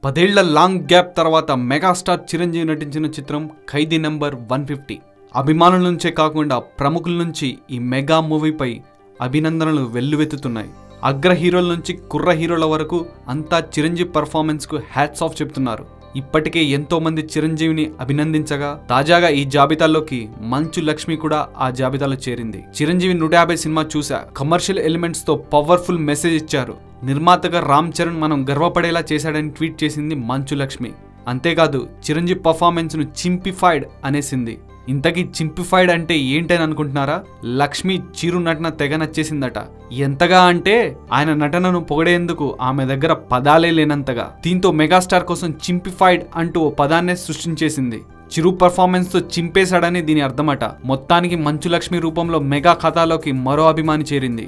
10 ఏళ్ల long gap తర్వాత megastar Chiranjeevi నటించిన చిత్రం ఖైదీ నంబర్ 150. అభిమానుల నుంచే కాకుండా ప్రముఖుల నుంచి ఈ మెగా మూవీపై అభినందనలు వెల్లువెత్తుతున్నాయి. అగ్ర హీరోల నుంచి కుర్ర హీరోల వరకు అంతా చిరంజీవి పర్ఫార్మెన్స్ కు హ్యాట్స్ ఆఫ్ చెప్తున్నారు. ఇప్పటికే ఎంతో మంది చిరంజీవిని అభినందించగా తాజాగా ఈ జాబితాలోకి మంచు లక్ష్మి కూడా ఆ జాబితాలో చేరింది. చిరంజీవి 150 సినిమా చూసా, కమర్షియల్ ఎలిమెంట్స్ తో పవర్ఫుల్ మెసేజ్ ఇచ్చారు. నిర్మాతగా రామ్ చరణ్ మనం గర్వపడేలా చేశాడని ట్వీట్ చేసింది మంచు లక్ష్మి. అంతేకాదు చిరంజీవి పర్ఫార్మెన్స్ ను చింపిఫైడ్ అనేసింది. ఇంతకీ చింపిఫైడ్ అంటే ఏంటని అనుకుంటున్నారా? లక్ష్మి చిరు నటన తెగ నచ్చేసిందట. ఎంతగా అంటే ఆయన నటనను పొగడేందుకు ఆమె దగ్గర పదాలే లేనంతగా. దీంతో మెగాస్టార్ కోసం చింపిఫైడ్ అంటూ ఓ పదాన్నే సృష్టించేసింది. చిరు పర్ఫార్మెన్స్ తో చింపేశాడని దీని అర్థమట. మొత్తానికి మంచు లక్ష్మి రూపంలో మెగా ఖాతాలోకి మరో అభిమాని చేరింది.